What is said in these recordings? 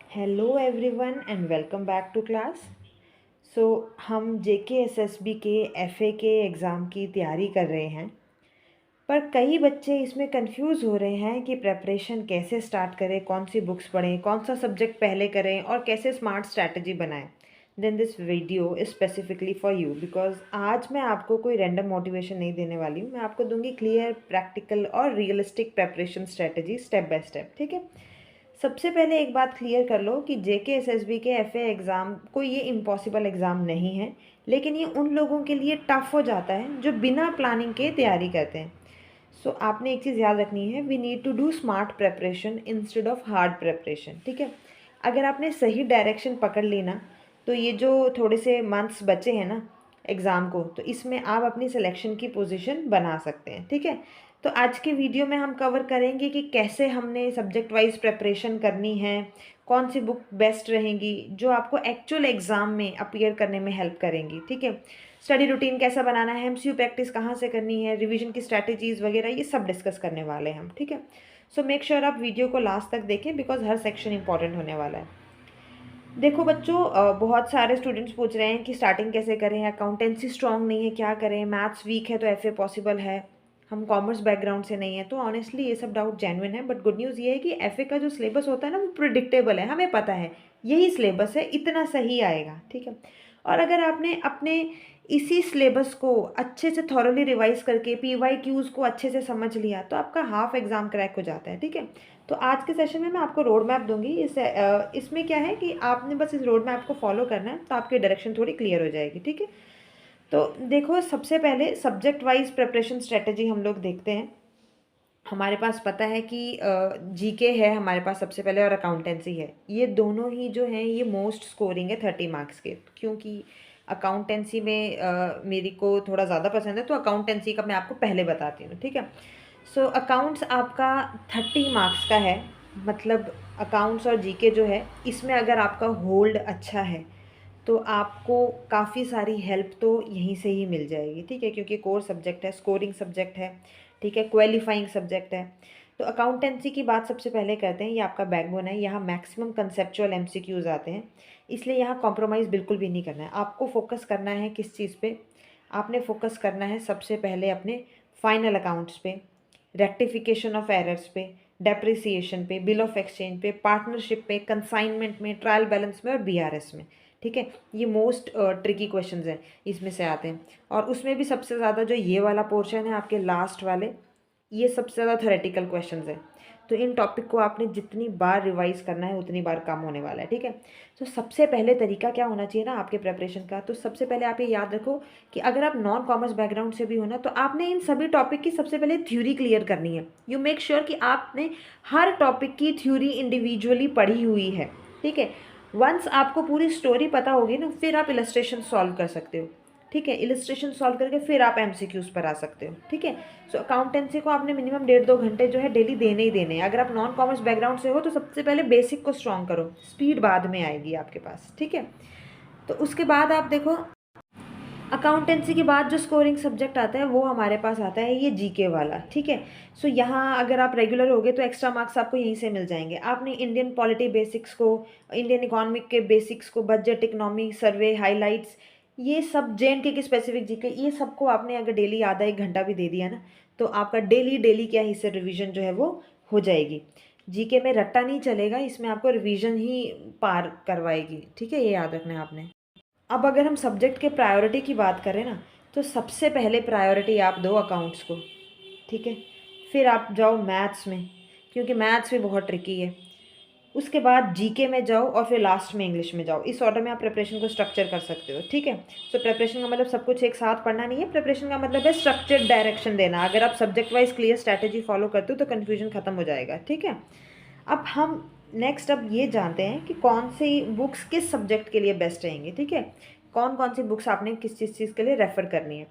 Hello everyone and welcome back to class. So हम JKSSB के FA के exam की तैयारी कर रहे हैं, पर कई बच्चे इसमें कंफ्यूज हो रहे हैं कि प्रेपरेशन कैसे स्टार्ट करें, कौन सी बुक्स पढ़ें, कौन सा सब्जेक्ट पहले करें और कैसे स्मार्ट स्ट्रैटेजी बनाएं। Then this video is specifically for you because आज मैं आपको कोई रैंडम मोटिवेशन नहीं देने वाली हूँ। मैं आपको दूंगी क्लियर, प्रैक्टिकल और realistic preparation strategy step by step. ठीक है। सबसे पहले एक बात क्लियर कर लो कि JKSSB के FA एग्ज़ाम कोई ये इम्पॉसिबल एग्ज़ाम नहीं है, लेकिन ये उन लोगों के लिए टफ़ हो जाता है जो बिना प्लानिंग के तैयारी करते हैं। सो आपने एक चीज़ याद रखनी है, we need to do smart preparation instead of hard preparation. ठीक है। अगर आपने सही डायरेक्शन पकड़ ली ना, तो ये जो थोड़े से मंथ्स बचे हैं ना एग्ज़ाम को, तो इसमें आप अपनी सिलेक्शन की पोजीशन बना सकते हैं। ठीक है। तो आज के वीडियो में हम कवर करेंगे कि कैसे हमने सब्जेक्ट वाइज प्रेपरेशन करनी है, कौन सी बुक बेस्ट रहेंगी जो आपको एक्चुअल एग्ज़ाम में अपीयर करने में हेल्प करेंगी। ठीक है। स्टडी रूटीन कैसा बनाना है, MCQ प्रैक्टिस कहाँ से करनी है, रिवीजन की स्ट्रैटेजीज़ वगैरह, ये सब डिस्कस करने वाले हैं हम। ठीक है। सो मेक श्योर आप वीडियो को लास्ट तक देखें बिकॉज हर सेक्शन इंपॉर्टेंट होने वाला है। देखो बच्चों, बहुत सारे स्टूडेंट्स पूछ रहे हैं कि स्टार्टिंग कैसे करें, अकाउंटेंसी स्ट्रांग नहीं है क्या करें, मैथ्स वीक है तो FA पॉसिबल है, हम कॉमर्स बैकग्राउंड से नहीं है। तो ऑनेस्टली ये सब डाउट जेन्युइन है, बट गुड न्यूज़ ये है कि FA का जो सिलेबस होता है ना, वो प्रिडिक्टेबल है, हमें पता है यही सिलेबस है, इतना सही आएगा। ठीक है। और अगर आपने अपने इसी सिलेबस को अच्छे से थॉरली रिवाइज करके PYQs को अच्छे से समझ लिया तो आपका हाफ एग्ज़ाम क्रैक हो जाता है। ठीक है। तो आज के सेशन में मैं आपको रोड मैप दूंगी। इसमें क्या है कि आपने बस इस रोड मैप को फॉलो करना है तो आपकी डायरेक्शन थोड़ी क्लियर हो जाएगी। ठीक है। तो देखो, सबसे पहले सब्जेक्ट वाइज प्रिपरेशन स्ट्रेटेजी हम लोग देखते हैं। हमारे पास पता है कि GK है हमारे पास सबसे पहले और अकाउंटेंसी है। ये दोनों ही जो हैं ये मोस्ट स्कोरिंग है 30 मार्क्स के, क्योंकि अकाउंटेंसी में मेरी को थोड़ा ज़्यादा पसंद है, तो अकाउंटेंसी का मैं आपको पहले बताती हूँ। ठीक है। सो अकाउंट्स आपका 30 मार्क्स का है, मतलब अकाउंट्स और GK जो है इसमें अगर आपका होल्ड अच्छा है तो आपको काफ़ी सारी हेल्प तो यहीं से ही मिल जाएगी। ठीक है। क्योंकि कोर सब्जेक्ट है, स्कोरिंग सब्जेक्ट है। ठीक है। क्वालिफाइंग सब्जेक्ट है। तो अकाउंटेंसी की बात सबसे पहले करते हैं। ये आपका बैकबोन है, यहाँ मैक्सिमम कंसेप्चुअल MCQs आते हैं, इसलिए यहाँ कॉम्प्रोमाइज़ बिल्कुल भी नहीं करना है। आपको फोकस करना है किस चीज़ पे, आपने फोकस करना है सबसे पहले अपने फाइनल अकाउंट्स पे, रेक्टिफिकेशन ऑफ एरर्स पे, डेप्रिसिएशन पे, बिल ऑफ एक्सचेंज पे, पार्टनरशिप पे, कंसाइनमेंट में, ट्रायल बैलेंस में और BRS में। ठीक है। ये मोस्ट ट्रिकी क्वेश्चंस हैं, इसमें से आते हैं। और उसमें भी सबसे ज़्यादा जो ये वाला पोर्शन है आपके लास्ट वाले, ये सबसे ज़्यादा थ्योरेटिकल क्वेश्चंस हैं। तो इन टॉपिक को आपने जितनी बार रिवाइज करना है उतनी बार कम होने वाला है। ठीक है। तो सबसे पहले तरीका क्या होना चाहिए ना आपके प्रेपरेशन का, तो सबसे पहले आप ये याद रखो कि अगर आप नॉन कॉमर्स बैकग्राउंड से भी हो ना, तो आपने इन सभी टॉपिक की सबसे पहले थ्योरी क्लियर करनी है। यू मेक श्योर कि आपने हर टॉपिक की थ्योरी इंडिविजुअली पढ़ी हुई है। ठीक है। वंस आपको पूरी स्टोरी पता होगी ना, फिर आप इलस्ट्रेशन सॉल्व कर सकते हो। ठीक है। इलस्ट्रेशन सॉल्व करके फिर आप MCQs पर आ सकते हो। ठीक है। सो अकाउंटेंसी को आपने मिनिमम 1.5-2 घंटे जो है डेली देने ही देने हैं। अगर आप नॉन कॉमर्स बैकग्राउंड से हो तो सबसे पहले बेसिक को स्ट्रॉन्ग करो, स्पीड बाद में आएगी आपके पास। ठीक है। तो उसके बाद आप देखो, अकाउंटेंसी के बाद जो स्कोरिंग सब्जेक्ट आता है वो हमारे पास आता है ये GK वाला। ठीक है। सो यहाँ अगर आप रेगुलर होगे तो एक्स्ट्रा मार्क्स आपको यहीं से मिल जाएंगे। आपने इंडियन पॉलिटी बेसिक्स को, इंडियन इकोनॉमिक के बेसिक्स को, बजट, इकोनॉमी, सर्वे, हाईलाइट्स, ये सब JNK के स्पेसिफिक GK, ये सबको आपने अगर डेली आधा 1 घंटा भी दे दिया ना, तो आपका डेली डेली क्या हिस्से रिविजन जो है वो हो जाएगी। GK में रट्टा नहीं चलेगा, इसमें आपको रिविजन ही पार करवाएगी। ठीक है। ये याद रखना है आपने। अब अगर हम सब्जेक्ट के प्रायोरिटी की बात करें ना, तो सबसे पहले प्रायोरिटी आप दो अकाउंट्स को। ठीक है। फिर आप जाओ मैथ्स में, क्योंकि मैथ्स भी बहुत ट्रिकी है। उसके बाद GK में जाओ और फिर लास्ट में इंग्लिश में जाओ। इस ऑर्डर में आप प्रिपरेशन को स्ट्रक्चर कर सकते हो। ठीक है। सो प्रिपरेशन का मतलब सब कुछ एक साथ पढ़ना नहीं है, प्रिपरेशन का मतलब है स्ट्रक्चर्ड डायरेक्शन देना। अगर आप subject wise clear strategy follow करते हो तो कन्फ्यूजन खत्म हो जाएगा। ठीक है। अब हम नेक्स्ट अब ये जानते हैं कि कौन सी बुक्स किस सब्जेक्ट के लिए बेस्ट रहेंगी। ठीक है। कौन कौन सी बुक्स आपने किस चीज़ के लिए रेफ़र करनी है।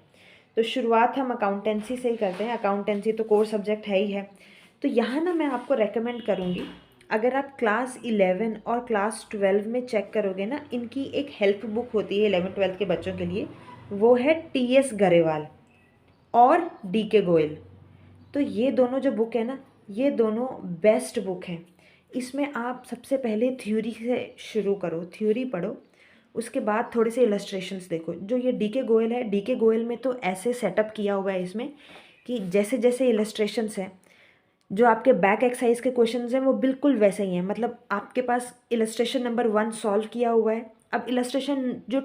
तो शुरुआत हम अकाउंटेंसी से ही करते हैं। अकाउंटेंसी तो कोर सब्जेक्ट है ही है। तो यहाँ ना मैं आपको रेकमेंड करूँगी, अगर आप क्लास 11 और क्लास 12 में चेक करोगे ना, इनकी एक हेल्प बुक होती है 11-12 के बच्चों के लिए, वो है TS गरेवाल और DK गोयल। तो ये दोनों जो बुक है ना, ये दोनों बेस्ट बुक हैं। इसमें आप सबसे पहले थ्योरी से शुरू करो, थ्योरी पढ़ो, उसके बाद थोड़े से इलस्ट्रेशंस देखो। जो ये डीके गोयल है, डीके गोयल में तो ऐसे सेटअप किया हुआ है इसमें कि जैसे जैसे इलस्ट्रेशंस हैं, जो आपके बैक एक्सरसाइज के क्वेश्चंस हैं वो बिल्कुल वैसे ही हैं। मतलब आपके पास इलस्ट्रेशन नंबर 1 सॉल्व किया हुआ है, अब इलस्ट्रेशन जो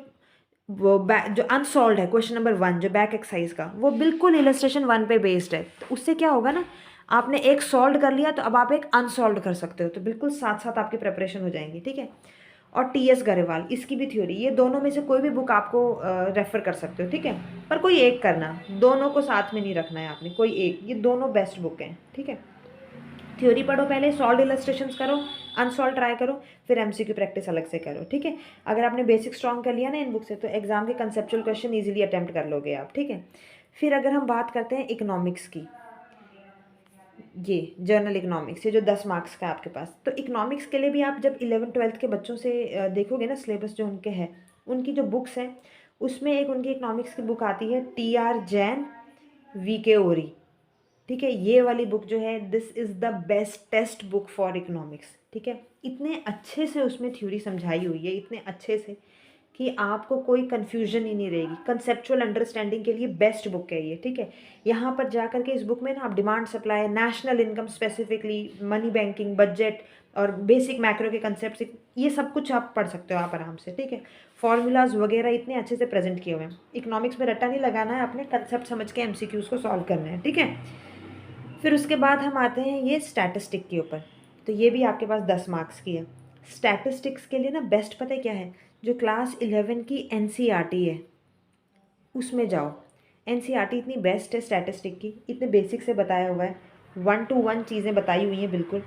वो जो अनसॉल्व है क्वेश्चन नंबर 1 जो बैक एक्सरसाइज का, वो बिल्कुल इलस्ट्रेशन 1 पे बेस्ड है। तो उससे क्या होगा ना, आपने एक सॉल्व कर लिया तो अब आप एक अनसॉल्व कर सकते हो, तो बिल्कुल साथ साथ आपकी प्रिपरेशन हो जाएंगी, ठीक है। और टी.एस. गरेवाल, इसकी भी थ्योरी, ये दोनों में से कोई भी बुक आपको रेफ़र कर सकते हो, ठीक है। पर कोई एक करना, दोनों को साथ में नहीं रखना है आपने, कोई एक, ये दोनों बेस्ट बुक हैं, ठीक है। थ्योरी पढ़ो पहले, सॉल्व इलस्ट्रेशंस करो, अनसॉल्व ट्राई करो, फिर एमसीक्यू प्रैक्टिस अलग से करो, ठीक है। अगर आपने बेसिक स्ट्रॉन्ग कर लिया ना इन बुक से, तो एग्जाम के कंसेप्चुअल क्वेश्चन ईजिली अटैम्प्ट कर लोगे आप, ठीक है। फिर अगर हम बात करते हैं इकोनॉमिक्स की, ये जर्नल इकोनॉमिक्स, ये जो 10 मार्क्स का है आपके पास, तो इकोनॉमिक्स के लिए भी आप जब 11th-12th के बच्चों से देखोगे ना सिलेबस जो उनके हैं, उनकी जो बुक्स हैं, उसमें एक उनकी इकोनॉमिक्स की बुक आती है टी.आर. जैन, वी.के. ओरी, ठीक है। ये वाली बुक जो है, this is the best test book for economics, ठीक है। इतने अच्छे से उसमें थ्योरी समझाई हुई है, इतने अच्छे से कि आपको कोई कन्फ्यूजन ही नहीं रहेगी। कंसेप्चुअल अंडरस्टैंडिंग के लिए बेस्ट बुक है ये, ठीक है। यहाँ पर जा करके इस बुक में ना आप demand supply, national income specifically, money banking, budget और बेसिक मैक्रो के कंसेप्ट, ये सब कुछ आप पढ़ सकते हो आप आराम से, ठीक है। फॉर्मूलाज वगैरह इतने अच्छे से प्रेजेंट किए हुए हैं। इकोनॉमिक्स में रट्टा नहीं लगाना है, अपने कंसेप्ट समझ के एमसीक्यूज़ को सॉल्व करना है, ठीक है। फिर उसके बाद हम आते हैं ये स्टैटिस्टिक के ऊपर, तो ये भी आपके पास 10 मार्क्स की है। स्टैटिस्टिक्स के लिए ना बेस्ट पता है क्या है, जो क्लास 11 की एनसीईआरटी है उसमें जाओ। एनसीईआरटी इतनी बेस्ट है स्टैटिस्टिक की, इतने बेसिक से बताया हुआ है, 1 to 1 चीज़ें बताई हुई हैं, बिल्कुल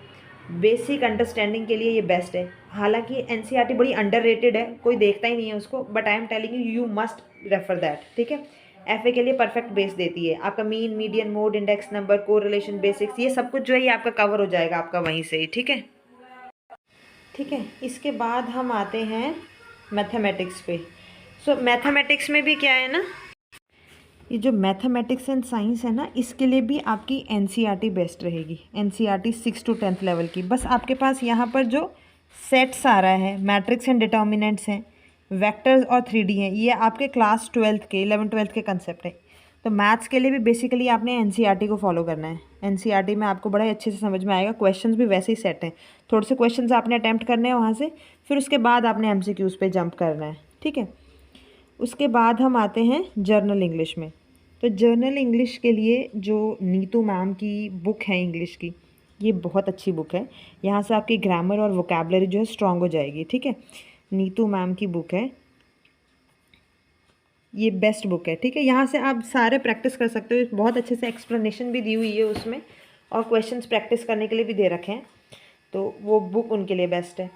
बेसिक अंडरस्टैंडिंग के लिए ये बेस्ट है। हालांकि एनसीईआरटी बड़ी अंडररेटेड है, कोई देखता ही नहीं है उसको, but I am telling you, you must refer that, ठीक है। एफए के लिए परफेक्ट बेस देती है, आपका mean, median, mode, index number, correlation, basics, ये सब कुछ जो है ये आपका कवर हो जाएगा आपका वहीं से ही, ठीक है। ठीक है, इसके बाद हम आते हैं मैथमेटिक्स पे। सो मैथमेटिक्स में भी क्या है ना, ये जो मैथमेटिक्स एंड साइंस है ना, इसके लिए भी आपकी एनसीईआरटी बेस्ट रहेगी। एनसीईआरटी 6 to 10th लेवल की। बस आपके पास यहाँ पर जो सेट्स आ रहा है, मैट्रिक्स एंड डिटर्मिनेंट्स हैं, वेक्टर्स और 3D हैं, ये आपके क्लास 12th के 11th-12th के कंसेप्ट है। तो मैथ्स के लिए भी बेसिकली आपने एनसीईआरटी को फॉलो करना है। एनसीईआरटी में आपको बड़ा ही अच्छे से समझ में आएगा, क्वेश्चंस भी वैसे ही सेट हैं, थोड़े से क्वेश्चंस आपने अटैम्प्ट करने हैं वहाँ से, फिर उसके बाद आपने एमसीक्यूज़ पे जंप करना है, ठीक है। उसके बाद हम आते हैं जर्नल इंग्लिश में। तो जर्नल इंग्लिश के लिए जो नीतू मैम की बुक है इंग्लिश की, ये बहुत अच्छी बुक है। यहाँ से आपकी ग्रामर और वोकैबलरी जो है स्ट्रॉन्ग हो जाएगी, ठीक है। नीतू मैम की बुक है, ये बेस्ट बुक है, ठीक है। यहाँ से आप सारे प्रैक्टिस कर सकते हो, बहुत अच्छे से एक्सप्लेनेशन भी दी हुई है उसमें, और क्वेश्चंस प्रैक्टिस करने के लिए भी दे रखे हैं, तो वो बुक उनके लिए बेस्ट है।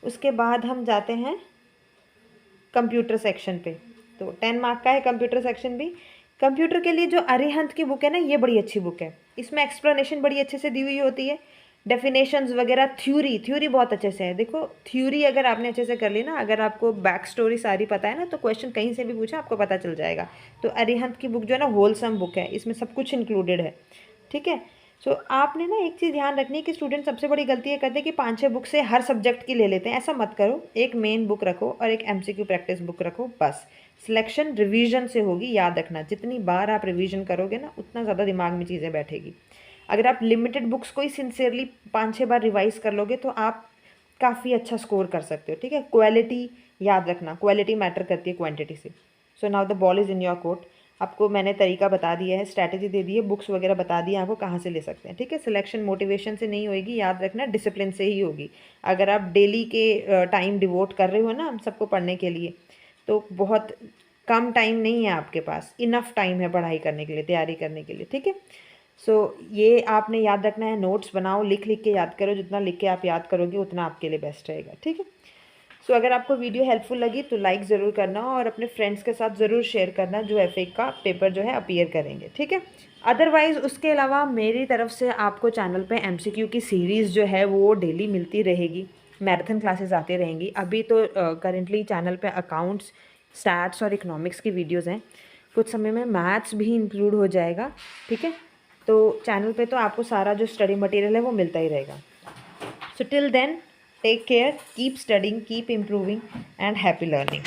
उसके बाद हम जाते हैं कंप्यूटर सेक्शन पे। तो 10 मार्क का है कंप्यूटर सेक्शन भी। कंप्यूटर के लिए जो अरिहंत की बुक है ना, ये बड़ी अच्छी बुक है। इसमें एक्सप्लेनेशन बड़ी अच्छे से दी हुई होती है, डेफिनेशंस वगैरह, थ्योरी बहुत अच्छे से है। देखो थ्योरी अगर आपने अच्छे से कर ली ना, अगर आपको बैक स्टोरी सारी पता है ना, तो क्वेश्चन कहीं से भी पूछा आपको पता चल जाएगा। तो अरिहंत की बुक जो है ना, होलसम बुक है, इसमें सब कुछ इंक्लूडेड है, ठीक है। सो आपने ना एक चीज़ ध्यान रखनी है कि स्टूडेंट सबसे बड़ी गलती ये करते हैं कि 5-6 बुक से हर सब्जेक्ट की ले लेते हैं। ऐसा मत करो, एक मेन बुक रखो और एक एमसीक्यू प्रैक्टिस बुक रखो, बस। सिलेक्शन रिवीजन से होगी, याद रखना, जितनी बार आप रिवीजन करोगे ना, उतना ज़्यादा दिमाग में चीज़ें बैठेगी। अगर आप लिमिटेड बुक्स को ही सिंसियरली 5-6 बार रिवाइज कर लोगे तो आप काफ़ी अच्छा स्कोर कर सकते हो, ठीक है। क्वालिटी याद रखना, क्वालिटी मैटर करती है क्वांटिटी से। So now the ball is in your court. आपको मैंने तरीका बता दिया है, स्ट्रैटेजी दे दी है, बुक्स वगैरह बता दिए आपको कहाँ से ले सकते हैं, ठीक है। सिलेक्शन मोटिवेशन से नहीं होगी, याद रखना, डिसिप्लिन से ही होगी। अगर आप डेली के टाइम डिवोट कर रहे हो ना हम सबको पढ़ने के लिए, तो बहुत कम टाइम नहीं है आपके पास, इनफ टाइम है पढ़ाई करने के लिए, तैयारी करने के लिए, ठीक है। सो ये आपने याद रखना है, नोट्स बनाओ, लिख लिख के याद करो, जितना लिख के आप याद करोगे उतना आपके लिए बेस्ट रहेगा, ठीक है। सो अगर आपको वीडियो हेल्पफुल लगी तो लाइक ज़रूर करना और अपने फ्रेंड्स के साथ ज़रूर शेयर करना जो एफए का पेपर जो है अपीयर करेंगे, ठीक है। अदरवाइज़ उसके अलावा मेरी तरफ से आपको चैनल पे एमसीक्यू की सीरीज़ जो है वो डेली मिलती रहेगी, मैराथन क्लासेस आती रहेंगी। अभी तो करेंटली चैनल पे अकाउंट्स, स्टैट्स और इकोनॉमिक्स की वीडियोज़ हैं, कुछ समय में मैथ्स भी इंक्लूड हो जाएगा, ठीक है। तो चैनल पे तो आपको सारा जो स्टडी मटेरियल है वो मिलता ही रहेगा। So till then, take care, keep studying, keep improving, and happy learning.